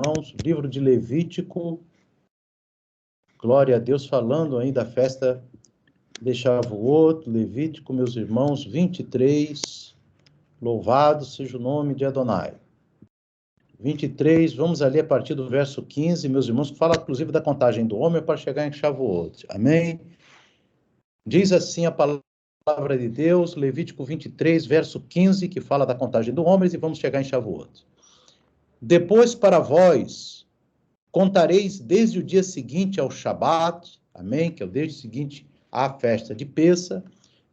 irmãos, livro de Levítico, glória a Deus, falando aí da festa de Shavuot, Levítico, meus irmãos, 23, louvado seja o nome de Adonai. 23, vamos ali a partir do verso 15, meus irmãos, que fala inclusive da contagem do homem para chegar em Shavuot, amém? Diz assim a palavra de Deus, Levítico 23, verso 15, que fala da contagem do homem, e vamos chegar em Shavuot. Depois para vós, contareis desde o dia seguinte ao Shabat, amém? Que é o dia seguinte à festa de Pêssah,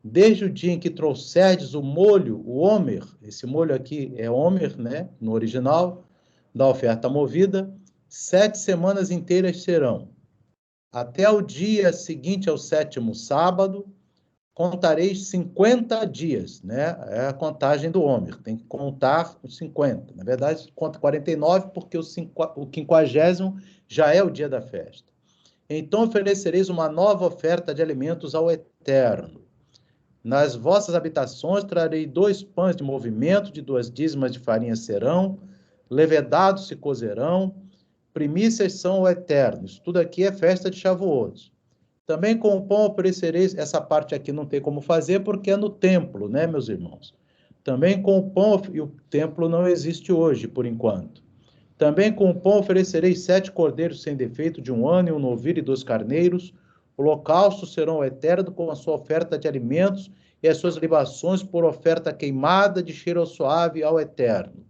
desde o dia em que trouxerdes o molho, o homer, esse molho aqui é homer, né? No original, da oferta movida, 7 semanas inteiras serão. Até o dia seguinte ao 7º sábado, contareis 50 dias, né? É a contagem do homer, tem que contar os 50. Na verdade, conta 49, porque o 50º já é o dia da festa. Então oferecereis uma nova oferta de alimentos ao Eterno. Nas vossas habitações trarei 2 pães de movimento, de 2 dízimas de farinha serão, levedados se cozerão, primícias são ao Eterno. Isso tudo aqui é festa de Shavuot. Também com o pão oferecereis, essa parte aqui não tem como fazer, porque é no templo, né, meus irmãos? Também com o pão, e o templo não existe hoje, por enquanto. Também com o pão oferecereis 7 cordeiros sem defeito de 1 ano, e 1 novilho e 2 carneiros. Holocaustos serão ao Eterno com a sua oferta de alimentos e as suas libações por oferta queimada de cheiro suave ao Eterno.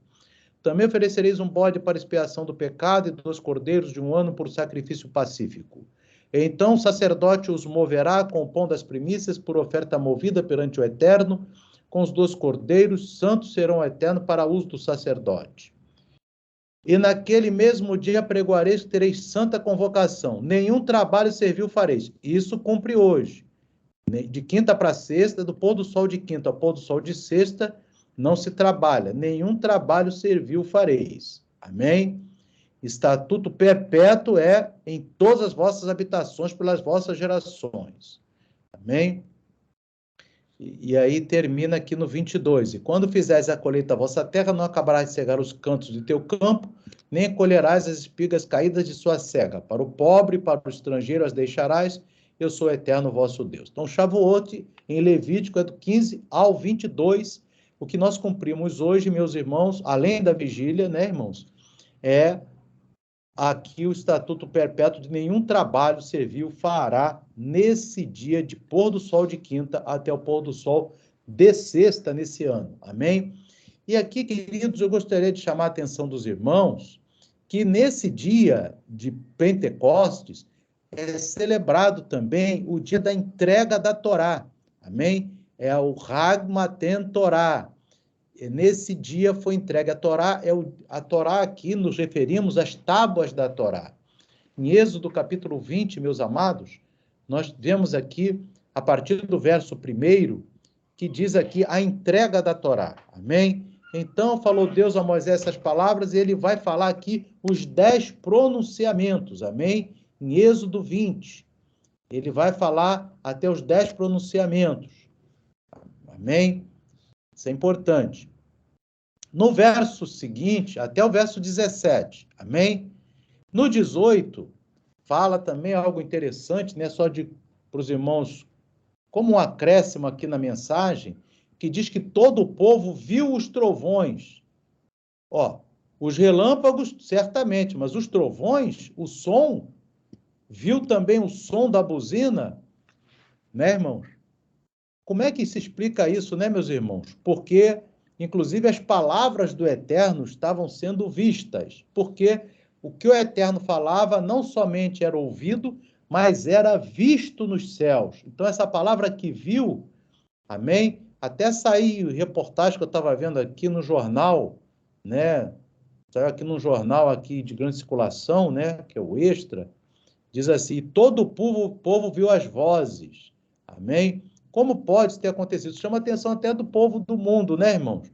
Também oferecereis um bode para expiação do pecado e 2 cordeiros de 1 ano por sacrifício pacífico. Então o sacerdote os moverá com o pão das primícias por oferta movida perante o Eterno, com os 2 cordeiros, santos serão ao Eterno para uso do sacerdote. E naquele mesmo dia pregoareis que tereis santa convocação. Nenhum trabalho servil fareis. Isso cumpre hoje. De quinta para sexta, do pôr do sol de quinta ao pôr do sol de sexta, não se trabalha. Nenhum trabalho servil fareis. Amém? Estatuto perpétuo é em todas as vossas habitações pelas vossas gerações. Amém? E aí termina aqui no 22. E quando fizeres a colheita da vossa terra, não acabarás de cegar os cantos de teu campo, nem colherás as espigas caídas de sua cega. Para o pobre, para o estrangeiro as deixarás, eu sou o Eterno vosso Deus. Então, Shavuot, em Levítico, é do 15 ao 22. O que nós cumprimos hoje, meus irmãos, além da vigília, né, irmãos, é aqui o estatuto perpétuo de nenhum trabalho servil fará nesse dia de pôr do sol de quinta até o pôr do sol de sexta nesse ano. Amém? E aqui, queridos, eu gostaria de chamar a atenção dos irmãos que nesse dia de Pentecostes é celebrado também o dia da entrega da Torá. Amém? É o Hag Matan Torá. Nesse dia foi entregue a Torá, a Torá aqui nos referimos às tábuas da Torá. Em Êxodo capítulo 20, meus amados, nós vemos aqui, a partir do verso 1, que diz aqui a entrega da Torá. Amém? Então falou Deus a Moisés essas palavras e ele vai falar aqui os 10 pronunciamentos. Amém? Em Êxodo 20. Ele vai falar até os 10 pronunciamentos. Amém? Isso é importante. No verso seguinte, até o verso 17, amém? No 18, fala também algo interessante, né? Só para os irmãos, como um acréscimo aqui na mensagem, que diz que todo o povo viu os trovões. Ó, os relâmpagos, certamente, mas os trovões, o som, viu também o som da buzina, né, irmãos? Como é que se explica isso, né, meus irmãos? Porque, inclusive, as palavras do Eterno estavam sendo vistas, porque o que o Eterno falava não somente era ouvido, mas era visto nos céus. Então, essa palavra que viu, amém? Até saiu reportagem que eu estava vendo aqui no jornal, né? Saiu aqui num jornal aqui de grande circulação, né? Que é o Extra. Diz assim, todo o povo viu as vozes, amém? Como pode ter acontecido? Isso chama a atenção até do povo do mundo, né, irmãos?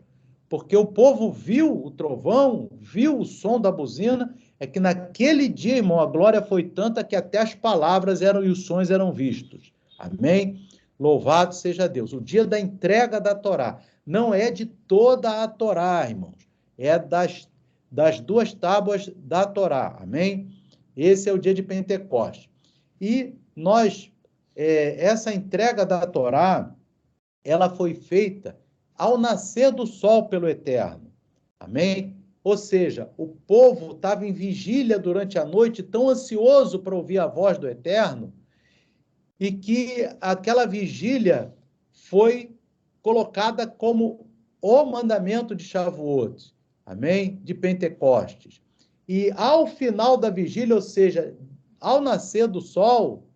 Porque o povo viu o trovão, viu o som da buzina, é que naquele dia, irmão, a glória foi tanta que até as palavras e os sons eram vistos. Amém? Louvado seja Deus. O dia da entrega da Torá não é de toda a Torá, irmãos. É das 2 tábuas da Torá, amém? Esse é o dia de Pentecostes. E essa entrega da Torá, ela foi feita ao nascer do sol pelo Eterno, amém? Ou seja, o povo estava em vigília durante a noite, tão ansioso para ouvir a voz do Eterno, e que aquela vigília foi colocada como o mandamento de Shavuot, amém? De Pentecostes. E ao final da vigília, ou seja, ao nascer do sol,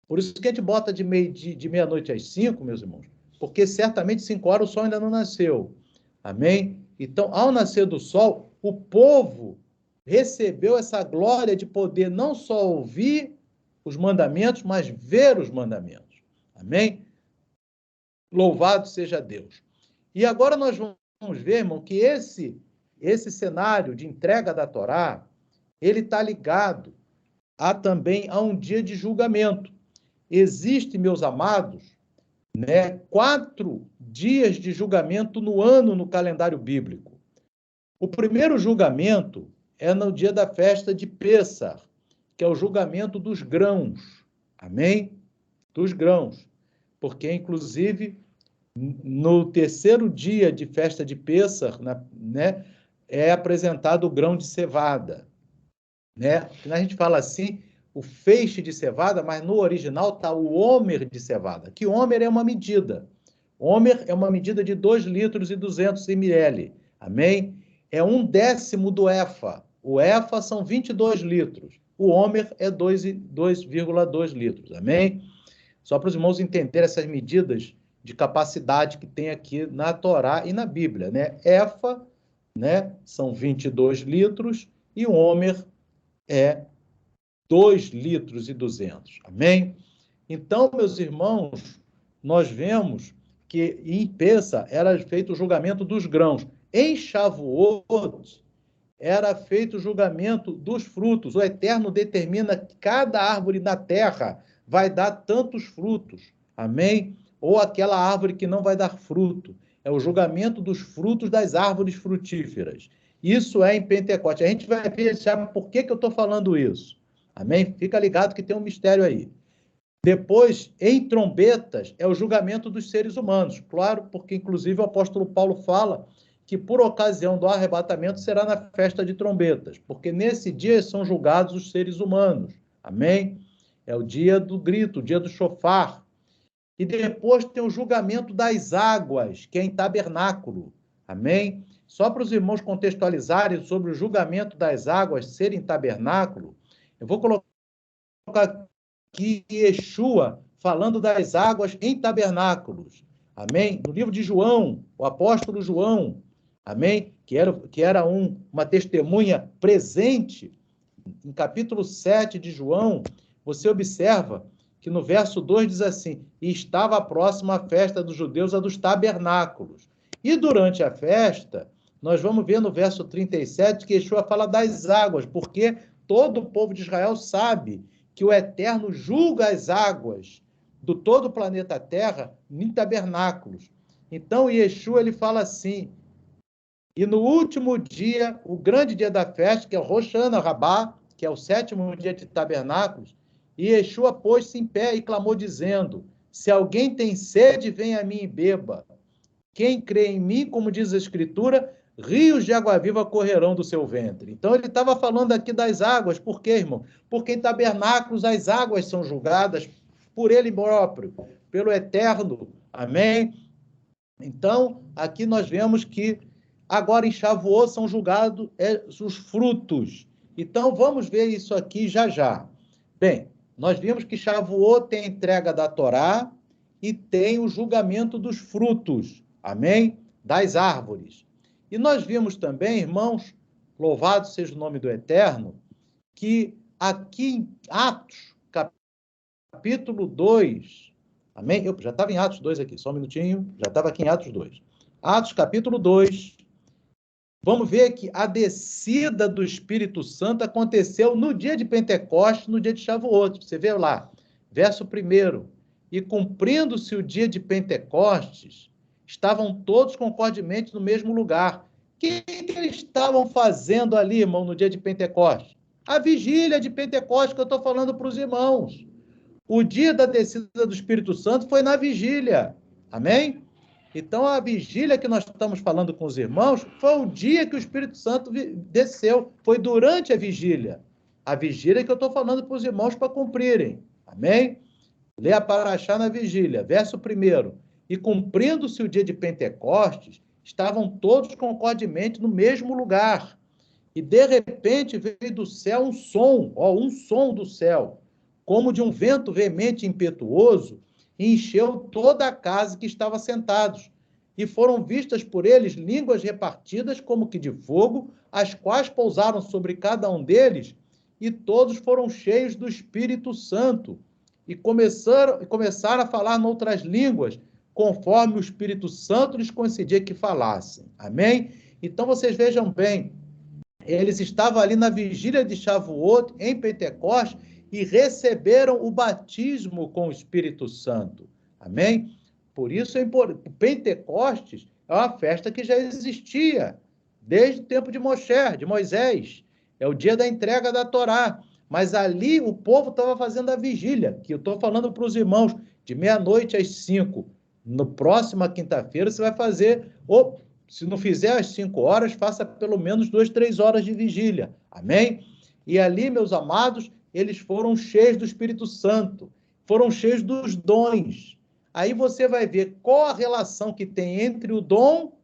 por isso que a gente bota de meia-noite às 5, meus irmãos, porque certamente 5 horas o sol ainda não nasceu, amém? Então, ao nascer do sol, o povo recebeu essa glória de poder não só ouvir os mandamentos, mas ver os mandamentos, amém? Louvado seja Deus. E agora nós vamos ver, irmão, que esse cenário de entrega da Torá, ele está ligado também a um dia de julgamento. Existem, meus amados, 4 dias de julgamento no ano no calendário bíblico. O primeiro julgamento é no dia da festa de Pêssar, que é o julgamento dos grãos, amém? Dos grãos. Porque, inclusive, no terceiro dia de festa de Pêssar, é apresentado o grão de cevada, A gente fala assim, o feixe de cevada, mas no original está o homer de cevada, que homer é uma medida. Homer é uma medida de 2 litros e 200 ml, amém? É 1/10 do efa. O efa são 22 litros. O homer é 2,2 litros, amém? Só para os irmãos entenderem essas medidas de capacidade que tem aqui na Torá e na Bíblia, Efa, são 22 litros e o homer é 2 litros e 200, amém? Então, meus irmãos, nós vemos que em Pêssar era feito o julgamento dos grãos. Em Shavuot era feito o julgamento dos frutos. O Eterno determina que cada árvore na terra vai dar tantos frutos, amém? Ou aquela árvore que não vai dar fruto. É o julgamento dos frutos das árvores frutíferas. Isso é em Pentecostes. A gente vai ver já por que eu estou falando isso, amém? Fica ligado que tem um mistério aí. Depois, em trombetas, é o julgamento dos seres humanos. Claro, porque inclusive o apóstolo Paulo fala que por ocasião do arrebatamento será na festa de trombetas, porque nesse dia são julgados os seres humanos. Amém? É o dia do grito, o dia do chofar. E depois tem o julgamento das águas, que é em tabernáculo. Amém? Só para os irmãos contextualizarem sobre o julgamento das águas ser em tabernáculo, eu vou colocar aqui Yeshua falando das águas em tabernáculos. Amém? No livro de João, o apóstolo João, amém? Que era uma testemunha presente, em capítulo 7 de João, você observa que no verso 2 diz assim, e estava próxima a festa dos judeus, a dos tabernáculos. E durante a festa, nós vamos ver no verso 37 que Yeshua fala das águas, porque todo o povo de Israel sabe que o Eterno julga as águas do todo o planeta Terra em tabernáculos. Então, Yeshua, ele fala assim, e no último dia, o grande dia da festa, que é o Rosh Hashanah, que é o 7º dia de tabernáculos, e Yeshua pôs-se em pé e clamou dizendo, se alguém tem sede, venha a mim e beba. Quem crê em mim, como diz a Escritura, rios de água viva correrão do seu ventre. Então, ele estava falando aqui das águas. Por quê, irmão? Porque em tabernáculos as águas são julgadas por ele próprio, pelo Eterno. Amém? Então, aqui nós vemos que agora em Shavuot são julgados os frutos. Então, vamos ver isso aqui já já. Bem, nós vimos que Shavuot tem a entrega da Torá e tem o julgamento dos frutos. Amém? Das árvores. E nós vimos também, irmãos, louvado seja o nome do Eterno, que aqui em Atos, capítulo 2, amém? Eu já estava em Atos 2 aqui, só um minutinho, já estava aqui em Atos 2. Atos, capítulo 2, vamos ver que a descida do Espírito Santo aconteceu no dia de Pentecostes, no dia de Shavuot. Você vê lá, verso 1, e cumprindo-se o dia de Pentecostes, estavam todos concordemente no mesmo lugar. que eles estavam fazendo ali, irmão, no dia de Pentecostes? A vigília de Pentecostes que eu estou falando para os irmãos. O dia da descida do Espírito Santo foi na vigília. Amém? Então, a vigília que nós estamos falando com os irmãos foi o dia que o Espírito Santo desceu. Foi durante a vigília. A vigília que eu estou falando para os irmãos para cumprirem. Amém? Lê a Paraxá na vigília, verso 1. E cumprindo-se o dia de Pentecostes, estavam todos concordemente no mesmo lugar. E de repente veio do céu um som do céu, como de um vento veemente e impetuoso, e encheu toda a casa que estava sentados. E foram vistas por eles línguas repartidas como que de fogo, as quais pousaram sobre cada um deles, e todos foram cheios do Espírito Santo. E começaram a falar noutras línguas, conforme o Espírito Santo lhes concedia que falassem. Amém? Então, vocês vejam bem, eles estavam ali na vigília de Shavuot, em Pentecostes, e receberam o batismo com o Espírito Santo. Amém? Por isso, Pentecostes é uma festa que já existia desde o tempo de Moisés. É o dia da entrega da Torá. Mas ali o povo estava fazendo a vigília, que eu estou falando para os irmãos, de meia-noite às 5. No próxima quinta-feira você vai fazer, ou se não fizer às 5 horas, faça pelo menos 2, 3 horas de vigília. Amém? E ali, meus amados, eles foram cheios do Espírito Santo, foram cheios dos dons. Aí você vai ver qual a relação que tem entre o dom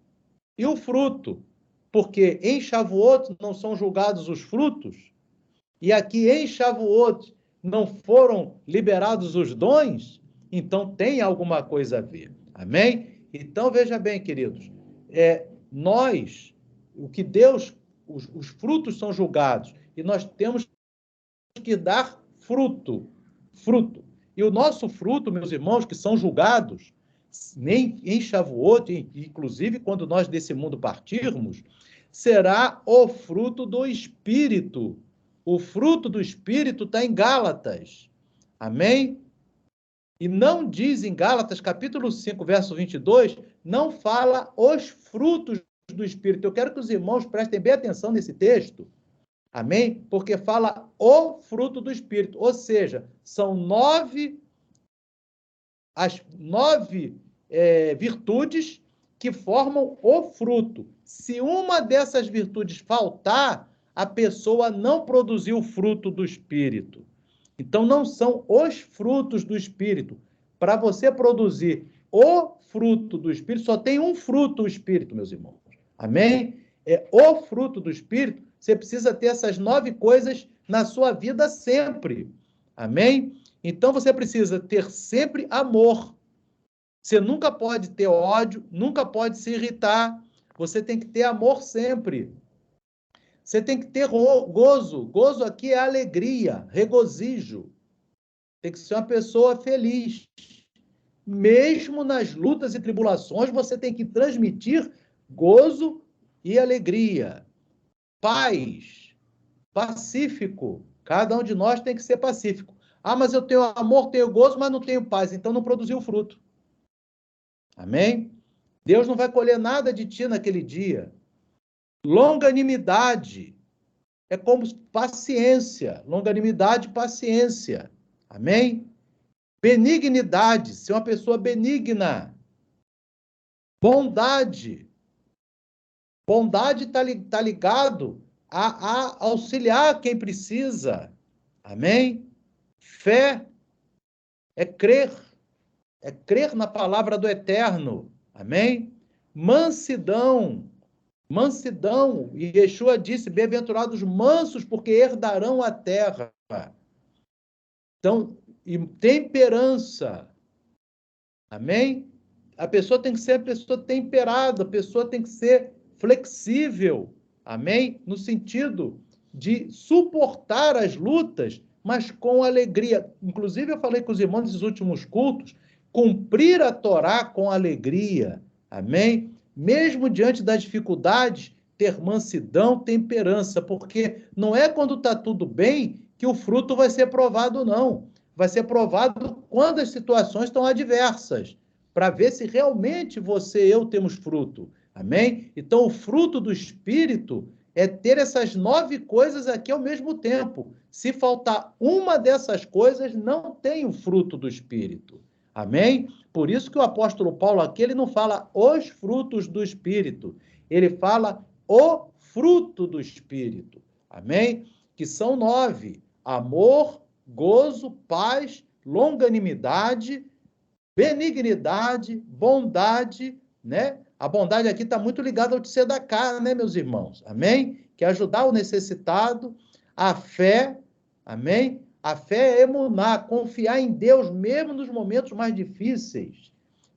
e o fruto. Porque em Shavuot não são julgados os frutos, e aqui em Shavuot não foram liberados os dons, então tem alguma coisa a ver. Amém? Então, veja bem, queridos, o que Deus, os frutos são julgados, e nós temos que dar fruto. E o nosso fruto, meus irmãos, que são julgados, nem em Shavuot, inclusive quando nós desse mundo partirmos, será o fruto do Espírito. O fruto do Espírito está em Gálatas. Amém? E não diz em Gálatas, capítulo 5, verso 22, não fala os frutos do Espírito. Eu quero que os irmãos prestem bem atenção nesse texto. Amém? Porque fala o fruto do Espírito. Ou seja, são as 9 virtudes que formam o fruto. Se uma dessas virtudes faltar, a pessoa não produziu o fruto do Espírito. Então, não são os frutos do Espírito. Para você produzir o fruto do Espírito, só tem um fruto do Espírito, meus irmãos. Amém? É o fruto do Espírito. Você precisa ter essas 9 coisas na sua vida sempre. Amém? Então, você precisa ter sempre amor. Você nunca pode ter ódio, nunca pode se irritar. Você tem que ter amor sempre. Você tem que ter gozo. Gozo aqui é alegria, regozijo. Tem que ser uma pessoa feliz. Mesmo nas lutas e tribulações, você tem que transmitir gozo e alegria. Paz, pacífico. Cada um de nós tem que ser pacífico. Ah, mas eu tenho amor, tenho gozo, mas não tenho paz. Então não produziu fruto. Amém? Deus não vai colher nada de ti naquele dia. Longanimidade é como paciência. Longanimidade, paciência. Amém? Benignidade, ser uma pessoa benigna. Bondade. Bondade está ligado a auxiliar quem precisa. Amém? Fé é crer na palavra do Eterno. Amém? Mansidão. E Yeshua disse, bem-aventurados mansos, porque herdarão a terra. Então, e temperança. Amém? A pessoa tem que ser a pessoa temperada, a pessoa tem que ser flexível. Amém? No sentido de suportar as lutas, mas com alegria. Inclusive, eu falei com os irmãos nos últimos cultos, cumprir a Torá com alegria. Amém? Mesmo diante das dificuldades, ter mansidão, temperança, porque não é quando está tudo bem que o fruto vai ser provado, não. Vai ser provado quando as situações estão adversas, para ver se realmente você e eu temos fruto. Amém? Então, o fruto do Espírito é ter essas 9 coisas aqui ao mesmo tempo. Se faltar uma dessas coisas, não tem o fruto do Espírito. Amém? Por isso que o apóstolo Paulo aqui, ele não fala os frutos do Espírito, ele fala o fruto do Espírito. Amém? Que são 9: amor, gozo, paz, longanimidade, benignidade, bondade, né? A bondade aqui está muito ligada ao tzedakah, né, meus irmãos? Amém? Que é ajudar o necessitado, a fé, amém? A fé é emuná, confiar em Deus mesmo nos momentos mais difíceis.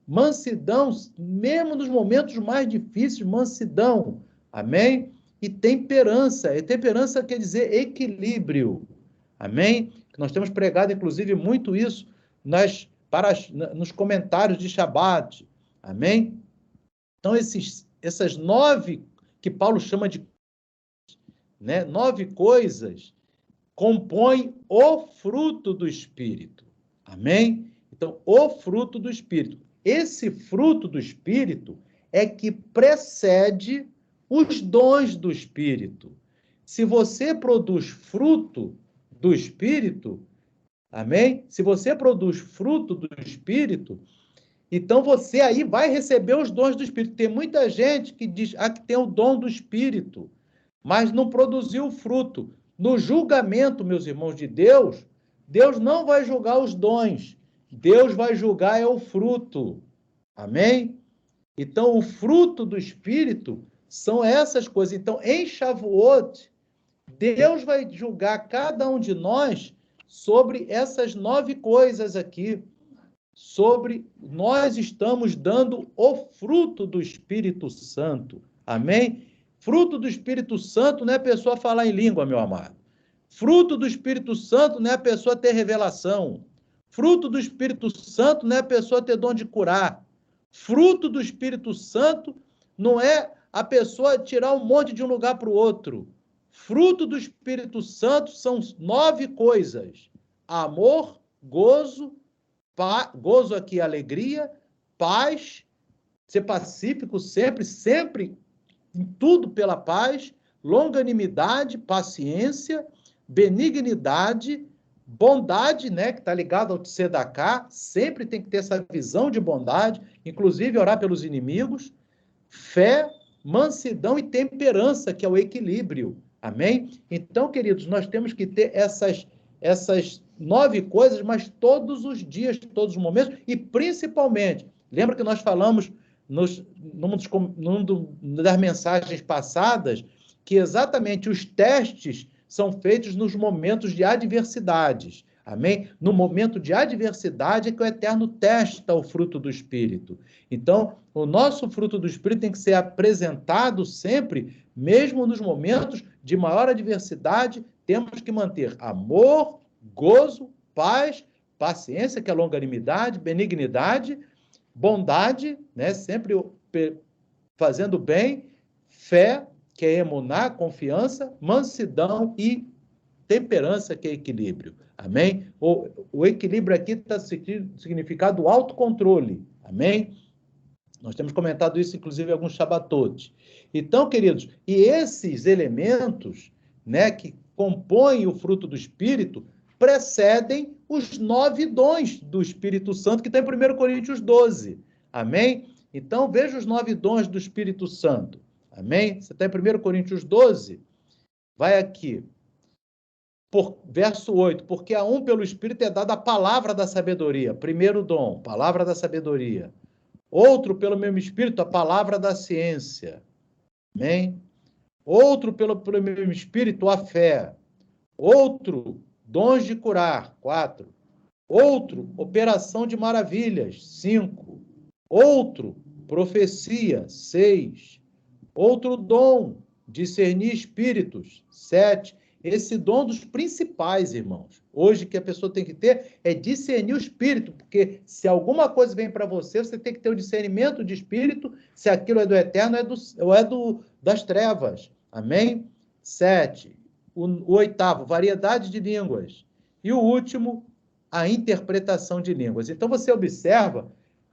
Mansidão, mesmo nos momentos mais difíceis, mansidão, amém? E temperança. E temperança quer dizer equilíbrio, amém? Nós temos pregado, inclusive, muito isso nos comentários de Shabat, amém? Então, essas 9 que Paulo chama de, né, 9 coisas compõem o fruto do Espírito. Amém? Então, o fruto do Espírito. Esse fruto do Espírito é que precede os dons do Espírito. Se você produz fruto do Espírito, amém? Se você produz fruto do Espírito, então você aí vai receber os dons do Espírito. Tem muita gente que diz que tem o dom do Espírito, mas não produziu o fruto. No julgamento, meus irmãos, de Deus, Deus não vai julgar os dons. Deus vai julgar o fruto. Amém? Então, o fruto do Espírito são essas coisas. Então, em Shavuot, Deus vai julgar cada um de nós sobre essas 9 coisas aqui. Nós estamos dando o fruto do Espírito Santo. Amém? Fruto do Espírito Santo não é a pessoa falar em língua, meu amado. Fruto do Espírito Santo não é a pessoa ter revelação. Fruto do Espírito Santo não é a pessoa ter dom de curar. Fruto do Espírito Santo não é a pessoa tirar um monte de um lugar para o outro. Fruto do Espírito Santo são 9 coisas: amor, gozo, gozo aqui, alegria, paz, ser pacífico sempre, sempre, em tudo pela paz, longanimidade, paciência, benignidade, bondade, né, que está ligado ao tzedakah, sempre tem que ter essa visão de bondade, inclusive orar pelos inimigos, fé, mansidão e temperança, que é o equilíbrio. Amém? Então, queridos, nós temos que ter essas 9 coisas, mas todos os dias, todos os momentos, e principalmente, lembra que nós falamos numa das mensagens passadas, que exatamente os testes são feitos nos momentos de adversidades. Amém? No momento de adversidade é que o Eterno testa o fruto do Espírito. Então, o nosso fruto do Espírito tem que ser apresentado sempre, mesmo nos momentos de maior adversidade, temos que manter amor, gozo, paz, paciência, que é longanimidade, benignidade, bondade, né? Sempre fazendo bem, fé, que é emuná, confiança, mansidão e temperança, que é equilíbrio. Amém? O equilíbrio aqui está significado autocontrole. Amém? Nós temos comentado isso, inclusive, em alguns Shabbatot. Então, queridos, e esses elementos, né, que compõem o fruto do Espírito, precedem os 9 dons do Espírito Santo, que está em 1 Coríntios 12. Amém? Então, veja os 9 dons do Espírito Santo. Amém? Você está em 1 Coríntios 12? Vai aqui. Verso 8. Porque a um pelo Espírito é dada a palavra da sabedoria. Primeiro dom, palavra da sabedoria. Outro, pelo mesmo Espírito, a palavra da ciência. Amém? Outro, pelo mesmo Espírito, a fé. Outro, dons de curar. 4. Outro, operação de maravilhas. 5. Outro, profecia. 6. Outro dom, discernir espíritos. 7. Esse dom dos principais, irmãos. Hoje, que a pessoa tem que ter é discernir o espírito, porque se alguma coisa vem para você, você tem que ter o discernimento de espírito, se aquilo é do eterno ou é das trevas. Amém? 7. O 8º, variedade de línguas. E o último, a interpretação de línguas. Então, você observa,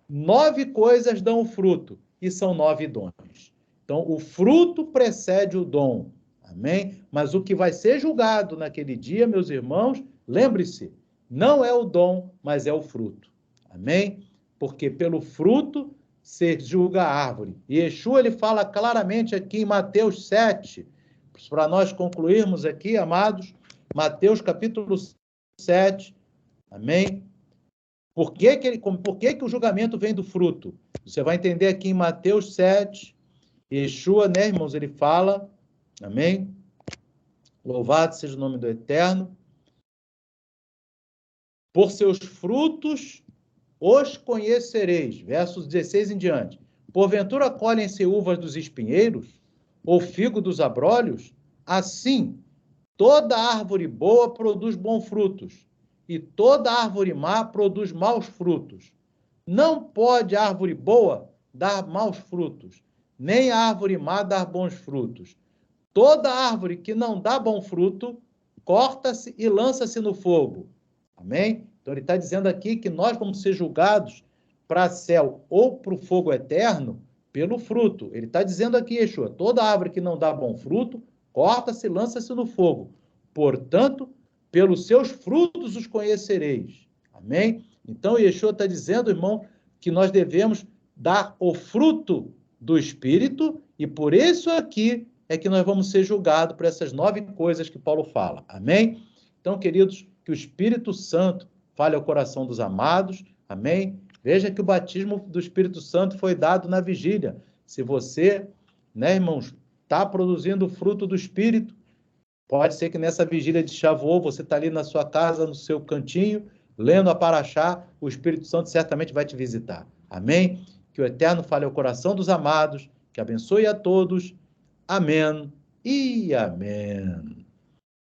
9 coisas dão fruto, e são 9 dons. Então, o fruto precede o dom. Amém? Mas o que vai ser julgado naquele dia, meus irmãos, lembre-se, não é o dom, mas é o fruto. Amém? Porque pelo fruto se julga a árvore. E Yeshua, ele fala claramente aqui em Mateus 7, para nós concluirmos aqui, amados, Mateus capítulo 7, amém? Por que o julgamento vem do fruto? Você vai entender aqui em Mateus 7, Yeshua, né, irmãos, ele fala, amém? Louvado seja o nome do Eterno. Por seus frutos os conhecereis. Versos 16 em diante. Porventura colhem-se uvas dos espinheiros, ou figo dos abrolhos? Assim, toda árvore boa produz bons frutos, e toda árvore má produz maus frutos. Não pode a árvore boa dar maus frutos, nem a árvore má dar bons frutos. Toda árvore que não dá bom fruto, corta-se e lança-se no fogo. Amém? Então ele está dizendo aqui que nós vamos ser julgados para céu ou para o fogo eterno pelo fruto. Ele está dizendo aqui, Yeshua, toda árvore que não dá bom fruto, corta-se e lança-se no fogo. Portanto, pelos seus frutos os conhecereis. Amém? Então, Yeshua está dizendo, irmão, que nós devemos dar o fruto do Espírito, e por isso aqui é que nós vamos ser julgados por essas 9 coisas que Paulo fala. Amém? Então, queridos, que o Espírito Santo fale ao coração dos amados. Amém? Veja que o batismo do Espírito Santo foi dado na vigília. Se você, né, irmãos, está produzindo o fruto do Espírito, pode ser que nessa vigília de Shavuot, você está ali na sua casa, no seu cantinho, lendo a Paraxá, o Espírito Santo certamente vai te visitar. Amém? Que o Eterno fale ao coração dos amados, que abençoe a todos. Amém e amém.